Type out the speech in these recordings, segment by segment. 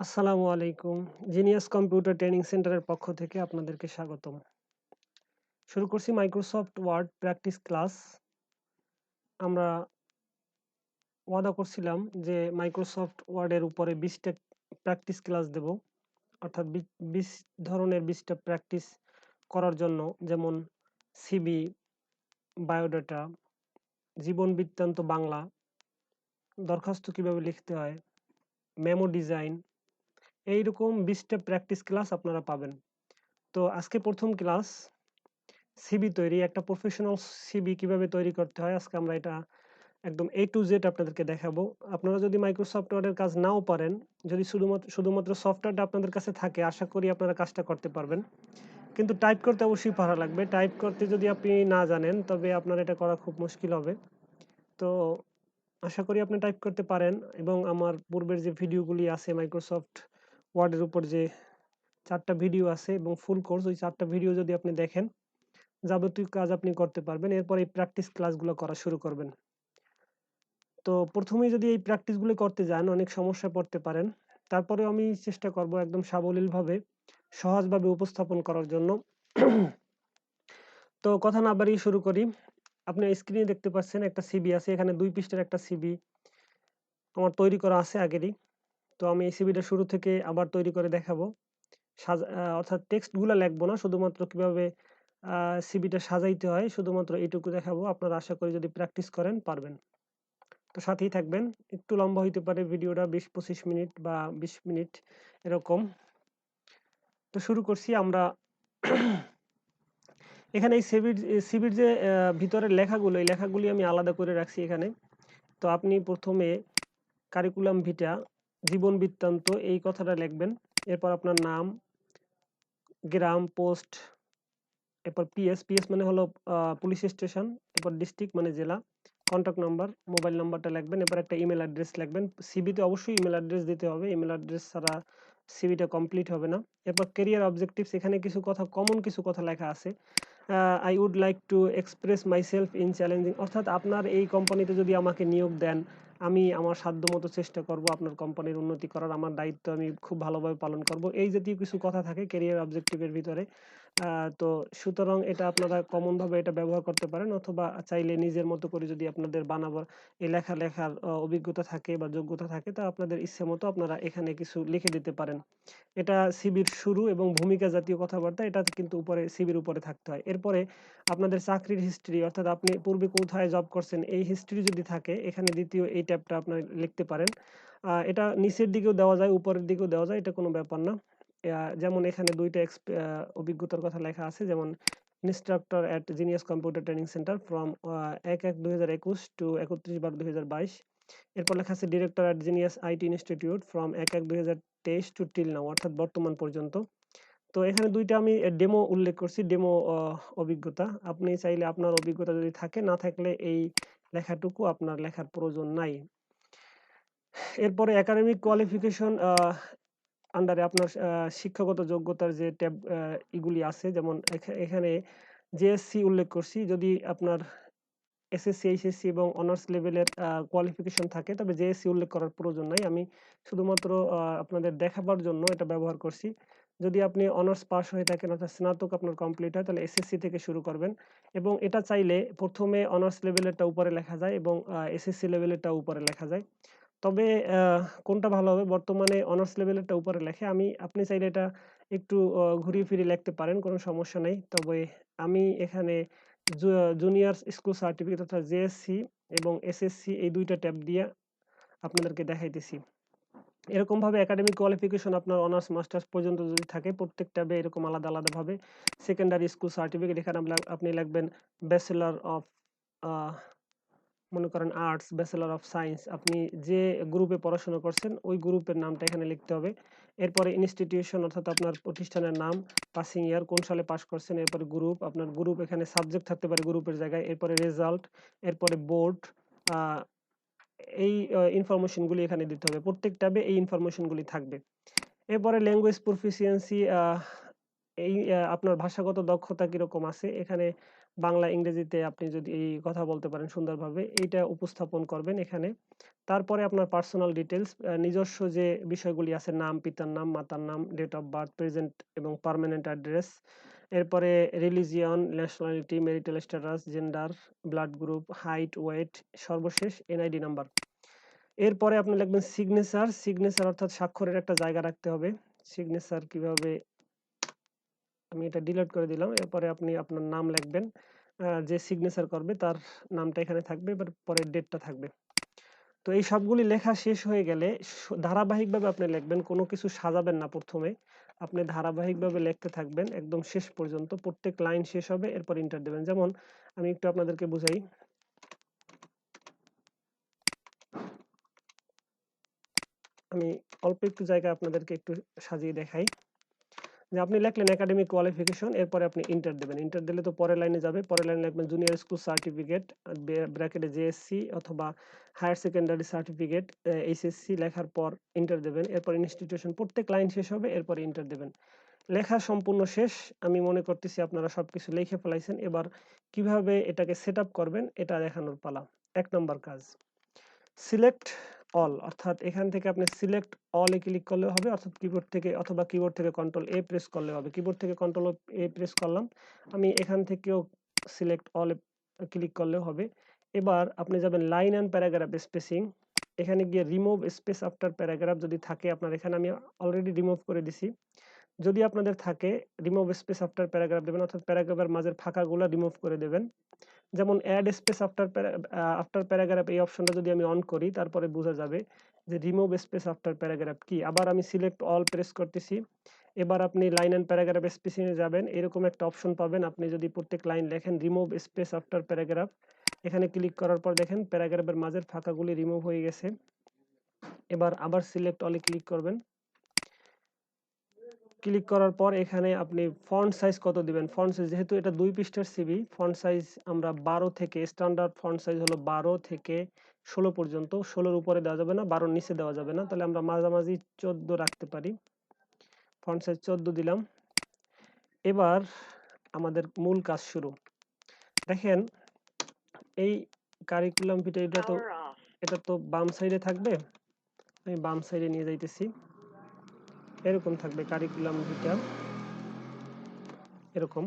আসসালামু আলাইকুম। Genius computer training সেন্টারের পক্ষ থেকে আপনাদেরকে স্বাগতম। শুরু করছি মাইক্রোসফট ওয়ার্ড প্র্যাকটিস ক্লাস। আমরা ওয়াদা করছিলাম যে মাইক্রোসফট ওয়ার্ডের উপরে ২০ টা প্র্যাকটিস ক্লাস দেব। অর্থাৎ ২০ ধরনের ২০ টা প্র্যাকটিস করার জন্য, যেমন সিভি, বায়োডাটা, জীবন বৃত্তান্ত বাংলা, দরখাস্ত কিভাবে লিখতে হয়, মেমো ডিজাইন, এইরকম ২০ টা প্র্যাকটিস ক্লাস আপনারা পাবেন। তো আজকে ১ম ক্লাস সিভি তৈরি, একটা প্রফেশনাল সিভি কিভাবে তৈরি করতে হয়, আজকে আমরা এটা একদম A to Z আপনাদেরকে দেখাবো। আপনারা যদি মাইক্রোসফট ওয়ার্ডের কাজ নাও পারেন, যদি শুধুমাত্র সফটওয়্যারটা আপনাদের কাছে থাকে, আশা করি আপনারা কাজটা করতে পারবেন। কিন্তু টাইপ করতে অবশ্যই পারা লাগবে। টাইপ করতে যদি আপনি না জানেন, তবে আপনার এটা করা খুব মুশকিল হবে। তো আশা করি আপনি টাইপ করতে পারেন, এবং আমার পূর্বের যে ভিডিওগুলি আছে মাইক্রোসফট ওয়ার্ডের উপর, যে ৪ টা ভিডিও আছে এবং ফুল কোর্স, ওই ৪ টা ভিডিও যদি আপনি দেখেন, যাবতীয় কাজ আপনি করতে পারবেন। এরপর এই প্র্যাকটিস ক্লাসগুলো করা শুরু করবেন। তো ১ম এই যদি এই প্র্যাকটিস গুলো করতে যান, অনেক সমস্যায় পড়তে পারেন। তারপরেও আমি চেষ্টা করব একদম সাবলীলভাবে, সহজভাবে উপস্থাপন করার জন্য। তো কথা না বাড়িয়ে শুরু করি। আপনি স্ক্রিনে দেখতে পাচ্ছেন একটা সিভি আছে। এখানে ২ পৃষ্ঠার একটা সিভি আমার তৈরি করা আছে আগেরই। তো আমি এই সিভিটা শুরু থেকে আবার তৈরি করে দেখাবো। অর্থাৎ টেক্সট গুলা লিখবো না। শুধুমাত্র কিভাবে আ সিভিটা সাজাইতে হয়, শুধুমাত্র এইটুকু দেখাবো। আপনারা আশা করি যদি প্র্যাকটিস করেন, পারবেন। তো সাথেই থাকবেন। একটু লম্বা হইতে পারে ভিডিওটা, ২০-২৫ মিনিট বা ২০ মিনিট এরকম। তো শুরু করছি আমরা। এখানে এই সিভির যে ভিতরের লেখাগুলো, এই লেখাগুলি আমি আলাদা করে রাখছি এখানে। তো আপনি ১ম এ কারিকুলাম ভিটা, জীবন বৃত্তান্ত এই কথাটা লিখবেন। এরপর আপনার নাম, গ্রাম, পোস্ট, এরপর পিএস মানে হলো পুলিশ স্টেশন, এরপর ডিস্ট্রিক্ট মানে জেলা, কন্টাক্ট নাম্বার, মোবাইল নাম্বারটা লিখবেন, এরপর একটা ইমেল অ্যাড্রেস লিখবেন। সিভিতে অবশ্যই ইমেল অ্যাড্রেস দিতে হবে। ইমেল অ্যাড্রেস ছাড়া সিভিটা কমপ্লিট হবে না। এরপর ক্যারিয়ার অবজেক্টিভস, এখানে কিছু কথা লেখা আছে। I would like to express myself in challenging, অর্থাৎ আপনার এই কোম্পানিতে যদি আমাকে নিয়োগ দেন, আমি আমার সাধ্যমতো চেষ্টা করব আপনার কোম্পানির উন্নতি করার। আমার দায়িত্ব আমি খুব ভালোভাবে পালন করব। এই জাতীয় কিছু কথা থাকে ক্যারিয়ার অবজেক্টিভের ভিতরে। তো সুতরাং এটা আপনারা কমন ভাবে এটা ব্যবহার করতে পারেন, অথবা চাইলে নিজের মতো করে যদি আপনাদের বানাবার এই লেখার অভিজ্ঞতা থাকে বা যোগ্যতা থাকে, তা আপনাদের ইচ্ছে মতো আপনারা এখানে কিছু লিখে দিতে পারেন। এটা সিভির শুরু এবং ভূমিকা জাতীয় কথাবার্তা, এটা কিন্তু উপরে সিভির উপরে থাকতে হয়। এরপরে আপনাদের চাকরির হিস্ট্রি, অর্থাৎ আপনি পূর্বে কোথায় জব করছেন, এই হিস্ট্রি যদি থাকে, এখানে দ্বিতীয় এই ট্যাবটা আপনারা লিখতে পারেন। এটা নিচের দিকেও দেওয়া যায়, উপরের দিকেও দেওয়া যায়, এটা কোনো ব্যাপার না। যেমন এখানে ২ টা অভিজ্ঞতার কথা লেখা আছে, যেমন instructor at Genius computer training centre from ১/১/২০২১ টু ৩১/১২/২০২২। এরপর লেখা আছে director at Genius IT institute from ১/১/২০২৩ টু টিল নাও, অর্থাৎ বর্তমান পর্যন্ত। তো এখানে ২ টা আমি ডেমো উল্লেখ করছি, ডেমো অভিজ্ঞতা। আপনি চাইলে আপনার অভিজ্ঞতা যদি থাকে, না থাকলে এই লেখাটুকু আপনার লেখার প্রয়োজন নাই। এরপরে একাডেমিক কোয়ালিফিকেশন আন্ডারে আপনার শিক্ষাগত যোগ্যতার যে ট্যাব এগুলি আছে, যেমন এখানে জেএসসি উল্লেখ করছি। যদি আপনার এসএসসি, এইচএসসি এবং অনার্স লেভেলের কোয়ালিফিকেশন থাকে, তবে জেএসসি উল্লেখ করার প্রয়োজন নাই। আমি শুধুমাত্র আপনাদের দেখাবার জন্য এটা ব্যবহার করছি। যদি আপনি অনার্স পাস হয়ে থাকেন, অর্থাৎ স্নাতক আপনার কমপ্লিট হয়, তাহলে এসএসসি থেকে শুরু করবেন, এবং এটা চাইলে ১ম এ অনার্স লেভেলেরটা উপরে লেখা যায় এবং এসএসসি লেভেলেরটা উপরে লেখা যায়। তবে কোনটা ভালো হবে? বর্তমানে অনার্স লেভেলেরটা উপরে লেখে। আপনি চাইলে এটা একটু ঘুরিয়ে ফিরিয়ে লিখতে পারেন, কোনো সমস্যা নাই। তবে আমি এখানে জু জুনিয়র স্কুল সার্টিফিকেট, অর্থাৎ জেএসসি এবং এসএসসি, এই ২ টা ট্যাব দিয়ে আপনাদেরকে দেখাইতেছি। এরকমভাবে একাডেমিক কোয়ালিফিকেশন আপনার অনার্স মাস্টার্স পর্যন্ত যদি থাকে, প্রত্যেক ট্যাবে এরকম আলাদাভাবে সেকেন্ডারি স্কুল সার্টিফিকেট, এখানে আপনি লিখবেন ব্যাচেলর অফ আ মনে করেন আর্টস, ব্যাচেলর অফ সায়েন্স, আপনি যে গ্রুপে পড়াশোনা করছেন ওই গ্রুপের নামটা এখানে লিখতে হবে। এরপরে ইনস্টিটিউশন, অর্থাৎ আপনার প্রতিষ্ঠানের নাম, পাসিং ইয়ার, কোন সালে পাস করছেন, এরপরে গ্রুপ, আপনার গ্রুপ এখানে সাবজেক্ট থাকতে পারে গ্রুপের জায়গায়, এরপরে রেজাল্ট, এরপরে বোর্ড, আ এই ইনফরমেশন গুলি এখানে দিতে হবে। প্রত্যেক ট্যাবে এই ইনফরমেশন গুলি থাকবে। এরপরে ল্যাঙ্গুয়েজ প্রফিসিয়েন্সি, আপনার ভাষাগত দক্ষতা কিরকম আছে, এখানে বাংলা, ইংরেজিতে আপনি যদি এই কথা বলতে পারেন সুন্দরভাবে, এইটা উপস্থাপন করবেন এখানে। তারপরে আপনার পার্সোনাল ডিটেলস, নিজস্ব যে বিষয়গুলি আছে, নাম, পিতার নাম, মাতার নাম, ডেট অফ বার্থ, প্রেজেন্ট এবং পার্মানেন্ট অ্যাড্রেস। এরপরে religion, nationality, marital status, gender, blood group, height, weight, সর্বশেষ এনআইডি নাম্বার। এরপরে আপনি লিখবেন সিগনেচার। সিগনেচার অর্থাৎ স্বাক্ষরের একটা জায়গা রাখতে হবে। সিগনেচার কিভাবে, আমি এটা ডিলিট করে দিলাম। এরপরে আপনি আপনার নাম লিখবেন, যে সিগনেচার করবে তার নামটা এখানে থাকবে, এবার পরে ডেটটা থাকবে। তো এই সবগুলি লেখা শেষ হয়ে গেলে ধারাবাহিকভাবে আপনি লিখবেন, কোনো কিছু সাজাবেন না প্রথমে, আপনি ধারাবাহিকভাবে লিখতে থাকবেন একদম শেষ পর্যন্ত, প্রত্যেক লাইন শেষ হবে এরপর ইন্টার দেবেন। যেমন আমি একটু আপনাদেরকে বুঝাই, আমি অল্প একটু জায়গা আপনাদেরকে একটু সাজিয়ে দেখাই। যে আপনি লিখলেন একাডেমিক কোয়ালিফিকেশন, এরপরে আপনি ইন্টার দেবেন। ইন্টার দিলে তো পরের লাইনে যাবে, পরের লাইনে লিখবেন জুনিয়র স্কুল সার্টিফিকেট, ব্র্যাকেটে জেএসসি অথবা হায়ার সেকেন্ডারি সার্টিফিকেট, এইচএসসি লেখার পর ইন্টার দেবেন। এরপর ইনস্টিটিউশন, প্রত্যেক লাইন শেষ হবে এরপর ইন্টার দেবেন। লেখা সম্পূর্ণ শেষ। আমি মনে করতেছি আপনারা সবকিছু লিখে ফেলাইছেন। এবার কিভাবে এটাকে সেট আপ করবেন এটা দেখানোর পালা। 1 নম্বর কাজ, সিলেক্ট অল, অর্থাৎ এখান থেকে আপনি সিলেক্ট অল এ ক্লিক করলেও হবে, অর্থাৎ কিবোর্ড থেকে অথবা কিবোর্ড থেকে কন্ট্রোল এ প্রেস করলেও হবে। কিবোর্ড থেকে কন্ট্রোল এ প্রেস করলাম, আমি এখান থেকেও সিলেক্ট অল এ ক্লিক করলেও হবে। এবার আপনি যাবেন লাইন এন্ড প্যারাগ্রাফ স্পেসিং, এখানে গিয়ে রিমুভ স্পেস আফটার প্যারাগ্রাফ যদি থাকে আপনার, এখানে আমি অলরেডি রিমুভ করে দিছি। যদি আপনাদের থাকে রিমুভ স্পেস আফটার প্যারাগ্রাফ দেবেন, অর্থাৎ প্যারাগ্রাফের মাঝের ফাঁকাগুলো রিমুভ করে দেবেন। যেমন অ্যাড স্পেস আফটার প্যারাগ্রাফ, এই অপশনটা যদি আমি অন করি তারপরে বোঝা যাবে যে রিমুভ স্পেস আফটার প্যারাগ্রাফ কি। আবার আমি সিলেক্ট অল প্রেস করতেছি। এবার আপনি লাইন এন্ড প্যারাগ্রাফ স্পেসিং এ যাবেন, এরকম একটা অপশন পাবেন। আপনি যদি প্রত্যেক লাইন লেখেন রিমুভ স্পেস আফটার প্যারাগ্রাফ, এখানে ক্লিক করার পর দেখেন প্যারাগ্রাফের মাঝের ফাঁকাগুলি রিমুভ হয়ে গেছে। এবার আবার সিলেক্ট অলে ক্লিক করবেন। ক্লিক করার পর এখানে আপনি ফন্ট সাইজ কত দিবেন, ফন্ট সাইজ যেহেতু এটা 2 পৃষ্ঠার সিভি, ফন্ট সাইজ আমরা 12 থেকে, স্ট্যান্ডার্ড ফন্ট সাইজ হলো 12 থেকে 16 পর্যন্ত। 16 এর উপরে দেওয়া যাবে না, 12 এর নিচে দেওয়া যাবে না, তাহলে আমরা মাঝামাঝি 14 রাখতে পারি। ফন্ট সাইজ 14 দিলাম। এবার আমাদের মূল কাজ শুরু। দেখেন এই কারিকুলাম ভিটা, এটা তো বাম সাইডে থাকবে, আমি বাম সাইডে নিয়ে যাইতেছি। এরকম থাকবে কারিকুলাম ভিটা, এরকম।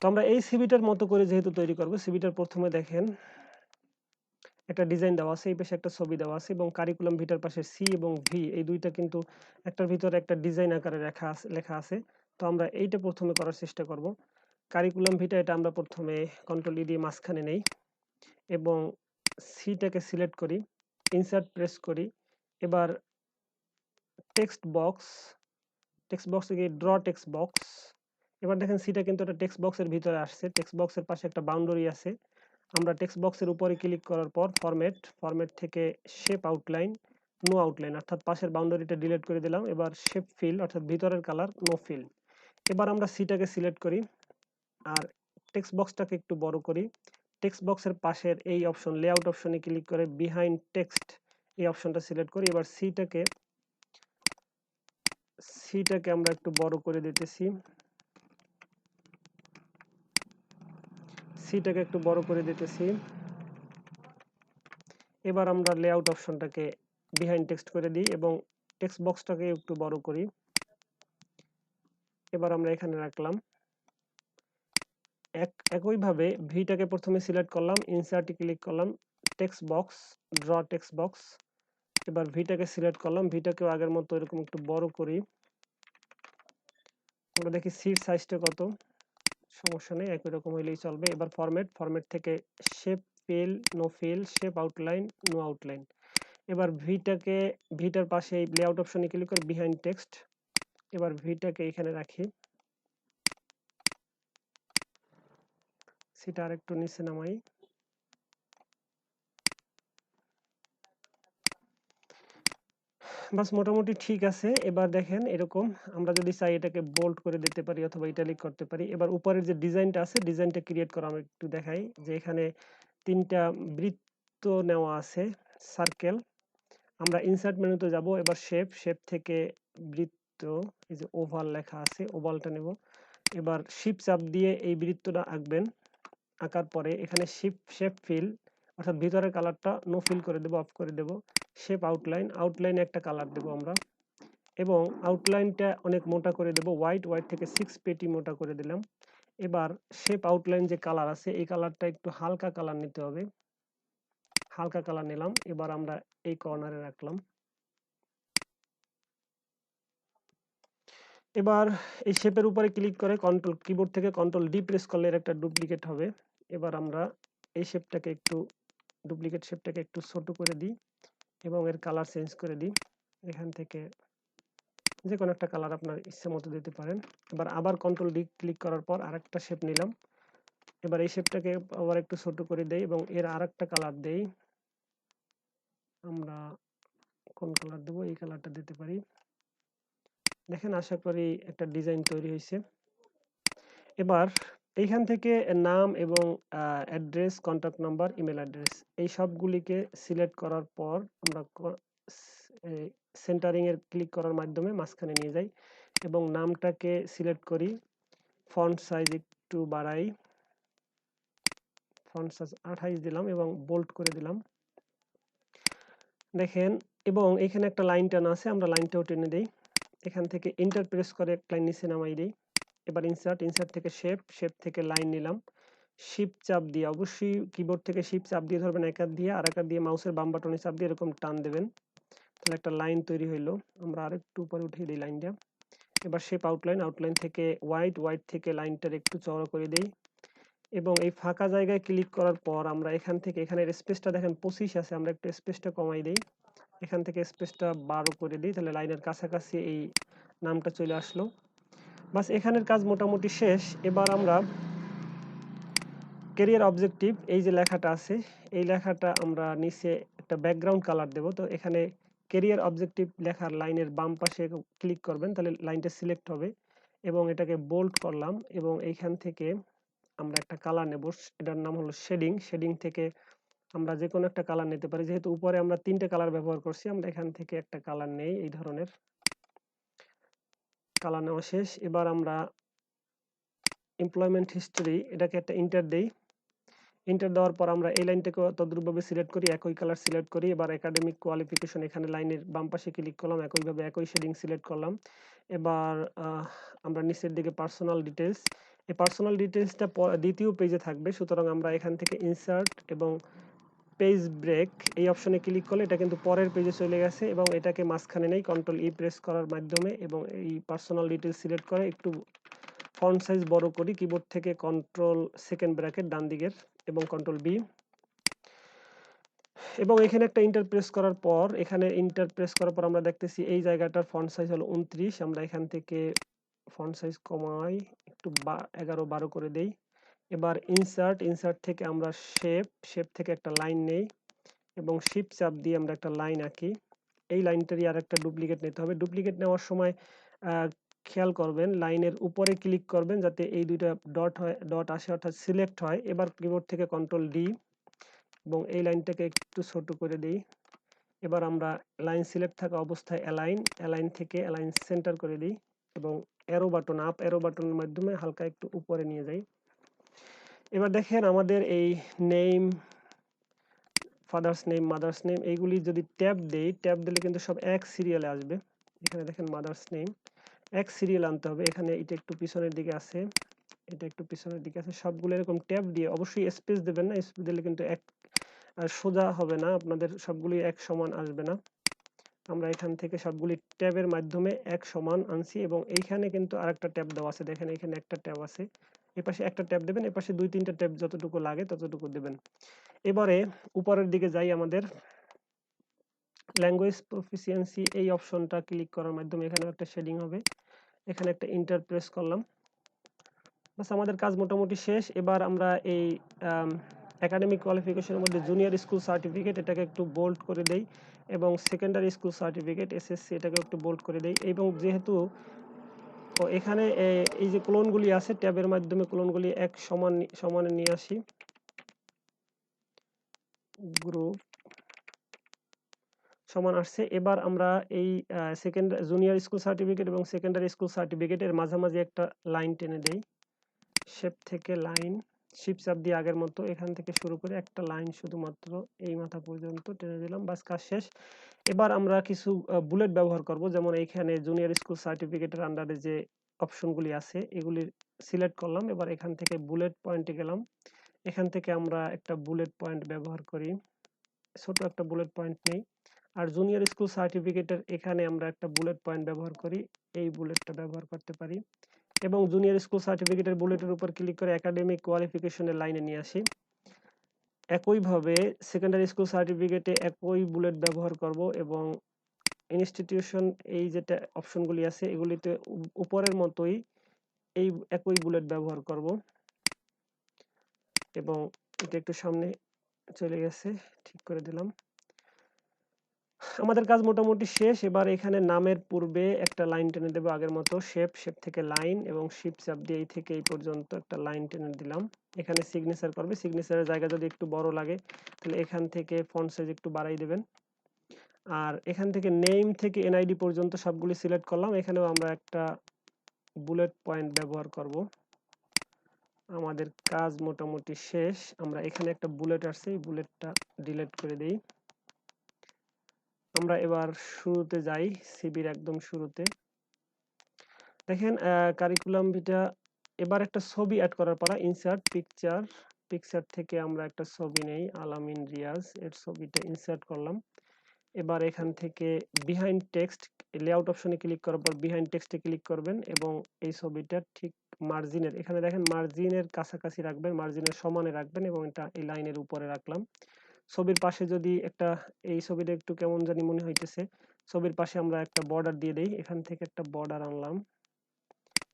তো আমরা এই সিভিটার মতো করে যেহেতু তৈরি করব, সিভিটার প্রথমে দেখেন একটা ডিজাইন দেওয়া আছে, এই পাশে একটা ছবি দেওয়া আছে এবং কারিকুলাম ভিটার পাশে সি এবং ভি এই দুইটা কিন্তু একটার ভিতরে একটা ডিজাইন আকারে লেখা আছে। তো আমরা এইটা প্রথমে করার চেষ্টা করব। কারিকুলাম ভিটা, এটা আমরা প্রথমে কন্ট্রোল ই দিয়ে মাঝখানে নেই এবং সিটাকে সিলেক্ট করি, ইনসার্ট প্রেস করি। এবার টেক্সট বক্স থেকে ড্র টেক্সট বক্স। এবার দেখেন সিটা কিন্তু একটা টেক্সট বক্সের ভিতরে আসছে, টেক্সট বক্সের পাশে একটা বাউন্ডারি আছে। আমরা টেক্সট বক্সের উপরে ক্লিক করার পর ফরম্যাট থেকে শেপ আউটলাইন, নো আউটলাইন, অর্থাৎ পাশের বাউন্ডারিটা ডিলিট করে দিলাম। এবার শেপ ফিল অর্থাৎ ভিতরের কালার নো ফিল। এবার আমরা সিটাকে সিলেক্ট করি আর টেক্সট বক্সটাকে একটু বড় করি। টেক্সট বক্সের পাশের এই অপশন লেআউট অপশনে ক্লিক করে বিহাইন্ড টেক্সট এই অপশনটা সিলেক্ট করি। এবার সিটাকে আমরা একটু বড় করে দিতেছি, সিটাকে একটু বড় করে দিতেছি। এবার আমরা লেআউট অপশনটাকে বিহাইন্ড টেক্সট করে দিই এবং টেক্সট বক্সটাকে একটু বড় করি। এবার আমরা এখানে রাখলাম। একইভাবে ভিটাকে প্রথমে সিলেক্ট করলাম, ইনসার্টে ক্লিক করলাম, text box, draw text box. এবার ভিটাকে সিলেক্ট করলাম, ভিটাকেও আগের মতো এরকম একটু বড় করি। আমরা দেখি সিট সাইজটা কত, সমস্যা নেই, একই রকম হইলেই চলবে। এবার ফরম্যাট থেকে shape fill no fill, shape outline no outline. এবার ভিটার পাশে এই লেআউট অপশনে ক্লিক করে বিহাইন্ড টেক্সট। এবার ভিটাকে এখানে রাখি, সেটা আরেকটু নিচে নামাই। বাস মোটামুটি ঠিক আছে। এবার দেখেন এরকম আমরা যদি চাই এটাকে বোল্ড করে দিতে পারি অথবা ইটালিক করতে পারি। এবার উপরের যে ডিজাইনটা আছে, ডিজাইনটা ক্রিয়েট করা আমরা একটু দেখাই। যে এখানে 3টা বৃত্ত নেওয়া আছে, সার্কেল। আমরা ইনসার্ট মেনুতে যাব, এবার শেপ থেকে বৃত্ত, এই যে ওভাল লেখা আছে, ওভালটা নেব। এবার শিফট চাপ দিয়ে এই বৃত্তটা আঁকবেন। আঁকার পরে এখানে শেপ ফিল অর্থাৎ ভিতরের কালারটা নো ফিল করে দেব, অফ করে দেব। শেপ আউটলাইনে একটা কালার দেব আমরা, এবং আউটলাইনটা অনেক মোটা করে দেব, হোয়াইট থেকে 6 পেটি মোটা করে দিলাম। এবার শেপ আউটলাইন যে কালার আছে এই কালারটা একটু হালকা কালার নিতে হবে, হালকা কালার নিলাম। এবার আমরা এই কর্নারে রাখলাম। এবার এই শেপের উপরে ক্লিক করে কিবোর্ড থেকে কন্ট্রোল ডি প্রেস করলে এর একটা ডুপ্লিকেট হবে। এবার আমরা এই ডুপ্লিকেট শেপটাকে একটু ছোট করে দিই এবং এর কালার চেঞ্জ করে দিই। এখান থেকে যে কোনো একটা কালার আপনার ইচ্ছে মতো দিতে পারেন। এবার আবার কন্ট্রোল ডি ক্লিক করার পর আরেকটা শেপ নিলাম। এবার এই শেপটাকে আবার একটু ছোট করে দেই এবং এর আরেকটা কালার দেই। আমরা কোন কালার দেবো? এই কালারটা দিতে পারি। দেখেন, আশা করি একটা ডিজাইন তৈরি হয়েছে। এবার এইখান থেকে নাম এবং address, contact number, email address এই সবগুলিকে সিলেক্ট করার পর আমরা সেন্টারিং এর ক্লিক করার মাধ্যমে মাঝখানে নিয়ে যাই এবং নামটাকে সিলেক্ট করি। ফন্ট সাইজ একটু বাড়াই, ফন্ট সাইজ 28 দিলাম এবং বোল্ড করে দিলাম। দেখেন, এবং এখানে একটা লাইন টানা আছে, আমরা লাইনটাও টেনে দেই। এখান থেকে এন্টার প্রেস করে একটা লাইন নিচে নামাই দিই। এবার ইনসার্ট থেকে শেপ থেকে লাইন নিলাম। শিফট চাপ দিয়ে, অবশ্যই কিবোর্ড থেকে শিফট চাপ দিয়ে ধরবেন এক হাত দিয়ে, আর এক হাত দিয়ে মাউসের বাম বাটনে চাপ দিয়ে এরকম টান দেবেন, তাহলে একটা লাইন তৈরি হইলো। আমরা আরেকটু উপরে উঠিয়ে দিই লাইনটা। এবার শেপ আউটলাইন থেকে হোয়াইট থেকে লাইনটার একটু চওড়া করে দেই এবং এই ফাঁকা জায়গায় ক্লিক করার পর আমরা এখান থেকে, এখানে স্পেসটা দেখেন 25 আছে, আমরা একটু স্পেসটা কমাই দেই। এখান থেকে স্পেসটা 12 করে দিই, তাহলে লাইনের কাছাকাছি এই নামটা চলে আসলো। বাস, এখানের কাজ মোটামুটি শেষ। এবার আমরা ক্যারিয়ার অবজেক্টিভ, এই যে লেখাটা আছে এই লেখাটা আমরা নিচে একটা ব্যাকগ্রাউন্ড কালার দেব। তো এখানে ক্যারিয়ার অবজেক্টিভ লেখার লাইনের বাম পাশে ক্লিক করবেন, তাহলে লাইনটা সিলেক্ট হবে এবং এটাকে বোল্ড করলাম এবং এইখান থেকে আমরা একটা কালার নেব, এটার নাম হলো শেডিং থেকে আমরা যে কোনো একটা কালার নিতে পারি। যেহেতু উপরে আমরা 3টে কালার ব্যবহার করছি, আমরা এখান থেকে একটা কালার নেই, এই ধরনের কালার নেওয়া শেষ। এবার আমরা এমপ্লয়মেন্ট হিস্টরি, এটাকে একটা ইন্টার দেই। ইন্টার দেওয়ার পর আমরা এই লাইনটাকে তদ্রুপভাবে সিলেক্ট করি, একই কালার সিলেক্ট করি। এবার একাডেমিক কোয়ালিফিকেশন, এখানে লাইনের বাম পাশে ক্লিক করলাম, একইভাবে একই শেডিং সিলেক্ট করলাম। এবার আমরা নিচের দিকে পার্সোনাল ডিটেলস, এই পার্সোনাল ডিটেলসটা দ্বিতীয় পেজে থাকবে, সুতরাং আমরা এখান থেকে ইনসার্ট এবং পেজ ব্রেক এই অপশনে ক্লিক করলে এটা কিন্তু পরের পেজে চলে গেছে এবং এটাকে মাঝখানে নেই, কন্ট্রোল ই প্রেস করার মাধ্যমে এবং এই পার্সোনাল ডিটেলস সিলেক্ট করে একটু ফন্ট সাইজ বড় করি কিবোর্ড থেকে কন্ট্রোল সেকেন্ড ব্র্যাকেট ডান দিকের এবং কন্ট্রোল বি, এবং এখানে একটা ইন্টার প্রেস করার পর, আমরা দেখতেছি এই জায়গাটার ফন্ট সাইজ হলো 29। আমরা এখান থেকে ফন্ট সাইজ কমাই, একটু 11-12 করে দেই। এবার ইনসার্ট থেকে আমরা শেপ থেকে একটা লাইন নেই এবং শিফট চাপ দিয়ে আমরা একটা লাইন আঁকি। এই লাইনটারই আর একটা ডুপ্লিকেট নিতে হবে। ডুপ্লিকেট নেওয়ার সময় খেয়াল করবেন লাইনের উপরে ক্লিক করবেন যাতে এই দুইটা ডট আসে, অর্থাৎ সিলেক্ট হয়। এবার কিবোর্ড থেকে কন্ট্রোল ডি এবং এই লাইনটাকে একটু ছোট করে দিই। এবার আমরা লাইন সিলেক্ট থাকা অবস্থায় অ্যালাইন থেকে অ্যালাইন সেন্টার করে দিই এবং আপ অ্যারো বাটনের মাধ্যমে হালকা একটু উপরে নিয়ে যাই। এবার দেখেন, আমাদের এই name, father's name, mother's name এইগুলি যদি ট্যাব দিলে কিন্তু সব এক সিরিয়ালে আসবে। এখানে দেখেন মাদার্স নেম এক সিরিয়াল আনতে হবে। এখানে এটা একটু পিছনের দিকে আছে, এটা একটু পিছনের দিকে আছে, সবগুলো এরকম ট্যাব দিয়ে, অবশ্যই স্পেস দেবেন না, স্পেস দিলে কিন্তু এক সোজা হবে না, আপনাদের সবগুলি এক সমান আসবে না। আমরা এখান থেকে সবগুলি ট্যাবের মাধ্যমে এক সমান আনছি এবং এইখানে কিন্তু আরেকটা ট্যাব দেওয়া আছে, দেখেন এখানে একটা ট্যাব আছে, এপাশে একটা ট্যাব দেবেন, এপাশে 2-3টা ট্যাব যতটুকু লাগে ততটুকু দেবেন। এবারে উপরের দিকে যাই, আমাদের ল্যাঙ্গুয়েজ প্রফিসিয়েন্সি এই অপশনটা ক্লিক করার মাধ্যমে এখানে একটা শেডিং হবে, এখানে একটা ইন্টার প্রেস করলাম। বাস, আমাদের কাজ মোটামুটি শেষ। এবার আমরা এই একাডেমিক কোয়ালিফিকেশনের মধ্যে জুনিয়র স্কুল সার্টিফিকেট এটাকে একটু বোল্ড করে দেই এবং সেকেন্ডারি স্কুল সার্টিফিকেট এসএসসি এটাকে একটু বোল্ড করে দেই এবং যেহেতু এখানে এই যে ক্লোনগুলি আছে ট্যাবের মাধ্যমে ক্লোনগুলি এক সমানে নিয়ে আসি, গ্রুপ সমান আসছে। এবার আমরা এই জুনিয়র স্কুল সার্টিফিকেট এবং সেকেন্ডারি স্কুল সার্টিফিকেটের মাঝামাঝি একটা লাইন টেনে দেই, শেপ থেকে লাইন শিফট চাপ দিয়ে আগের মতো এখান থেকে শুরু করে একটা লাইন শুধুমাত্র এই মাথা পর্যন্ত টেনে দিলাম, বাস কাজ শেষ। এবার আমরা কিছু বুলেট ব্যবহার করব, যেমন এইখানে জুনিয়র স্কুল সার্টিফিকেটের আন্ডারে যে অপশনগুলি আছে এগুলি সিলেক্ট করলাম। এবার এখান থেকে বুলেট পয়েন্টে গেলাম, এখান থেকে আমরা একটা বুলেট পয়েন্ট ব্যবহার করি, ছোট একটা বুলেট পয়েন্ট নেই। আর জুনিয়র স্কুল সার্টিফিকেটের এখানে আমরা একটা বুলেট পয়েন্ট ব্যবহার করি, এই বুলেটটা ব্যবহার করতে পারি। এবং জুনিয়র স্কুল সার্টিফিকেটের বুলেটের উপর ক্লিক করে একাডেমিক কোয়ালিফিকেশনের লাইনে নিয়ে আসি। একইভাবে সেকেন্ডারি স্কুল সার্টিফিকেটে একই বুলেট ব্যবহার করব এবং ইনস্টিটিউশন এই যেটা অপশনগুলি আছে এগুলিতে উপরের মতোই এই একই বুলেট ব্যবহার করব। এবং এটা একটু সামনে চলে গেছে, ঠিক করে দিলাম। আমাদের কাজ মোটামুটি শেষ। এবার এখানে নামের পূর্বে একটা লাইন টেনে দেবো আগের মতো, শেপ থেকে লাইন এবং শিফট চাপ দিয়ে এই থেকে এই পর্যন্ত একটা লাইন টেনে দিলাম। এখানে সিগনেচার করবে, সিগনেচারের জায়গা যদি একটু বড় লাগে তাহলে এখান থেকে ফন্ট সাইজ একটু বাড়াই দেবেন। আর এখান থেকে নেম থেকে এনআইডি পর্যন্ত সবগুলি সিলেক্ট করলাম, এখানেও আমরা একটা বুলেট পয়েন্ট ব্যবহার করব। আমাদের কাজ মোটামুটি শেষ। আমরা এখানে একটা বুলেট আসছে, এই বুলেটটা ডিলিট করে দেই। আমরা এবার শুরুতে যাই, সিবির একদম শুরুতে দেখেন কারিকুলাম ভিটা। এবার একটা ছবি অ্যাড করার পর ইনসার্ট পিকচার, পিকচার থেকে আমরা একটা ছবি নেই, আলামিন রিয়াজ এর ছবিটা ইনসার্ট করলাম। এবার এখান থেকে বিহাইন্ড টেক্সট লেআউট অপশনে ক্লিক করার পর বিহাইন্ড টেক্সটে ক্লিক করবেন এবং এই ছবিটা ঠিক মার্জিনের, এখানে দেখেন মার্জিনের কাছাকাছি রাখবেন, মার্জিনের সমানে রাখবেন এবং এটা এই লাইনের উপরে রাখলাম। ছবির পাশে যদি একটা, এই ছবিটা একটু কেমন জানি মনে হইতেছে, ছবির পাশে আমরা একটা বর্ডার দিয়ে দেই, এখান থেকে একটা বর্ডার আনলাম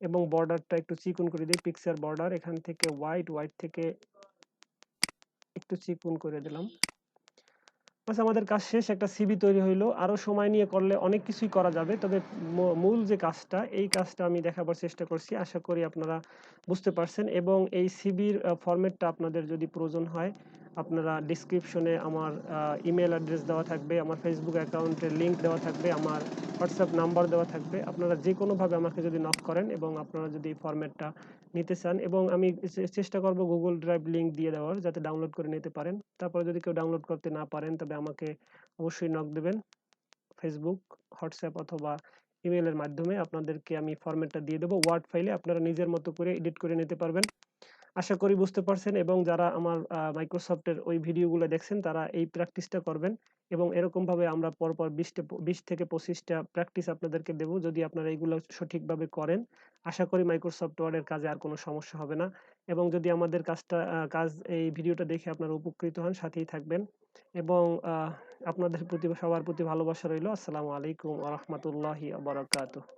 এবং বর্ডারটা একটু চিকন করে দিই, পিকচার বর্ডার এখান থেকে হোয়াইট থেকে একটু চিকন করে দিলাম। বাস আমাদের কাজ শেষ, একটা সিভি তৈরি হইলো। আরো সময় নিয়ে করলে অনেক কিছুই করা যাবে, তবে মূল যে কাজটা এই কাজটা আমি দেখাবার চেষ্টা করছি, আশা করি আপনারা বুঝতে পারছেন। এবং এই সিভির ফরম্যাটটা আপনাদের যদি প্রয়োজন হয় আপনারা ডিসক্রিপশনে আমার ইমেল অ্যাড্রেস দেওয়া থাকবে, আমার ফেসবুক অ্যাকাউন্টের লিঙ্ক দেওয়া থাকবে, আমার হোয়াটসঅ্যাপ নাম্বার দেওয়া থাকবে। আপনারা যে কোনোভাবে আমাকে যদি নক করেন এবং আপনারা যদি এই ফরম্যাটটা নিতে চান, এবং আমি চেষ্টা করব গুগল ড্রাইভ লিংক দিয়ে দেওয়ার, যাতে ডাউনলোড করে নিতে পারেন। তারপরে যদি কেউ ডাউনলোড করতে না পারেন তবে আমাকে অবশ্যই নক দেবেন, ফেসবুক, হোয়াটসঅ্যাপ অথবা ইমেলের মাধ্যমে আপনাদেরকে আমি ফরম্যাটটা দিয়ে দেবো ওয়ার্ড ফাইলে, আপনারা নিজের মতো করে এডিট করে নিতে পারবেন। আশা করি বুঝতে পারছেন এবং যারা আমার মাইক্রোসফটের ওই ভিডিওগুলো দেখছেন তারা এই প্র্যাকটিসটা করবেন এবং এরকমভাবে আমরা পরপর 20 থেকে 25টা প্র্যাকটিস আপনাদেরকে দেব। যদি আপনারা এইগুলো সঠিকভাবে করেন আশা করি মাইক্রোসফট ওয়ার্ডের কাজে আর কোনো সমস্যা হবে না। এবং যদি আমাদের এই ভিডিওটা দেখে আপনারা উপকৃত হন, সাথেই থাকবেন। এবং আপনাদের প্রতি, সবার প্রতি ভালোবাসা রইল। আসসালামু আলাইকুম ওয়া রাহমাতুল্লাহি ওয়া বারাকাতুহু।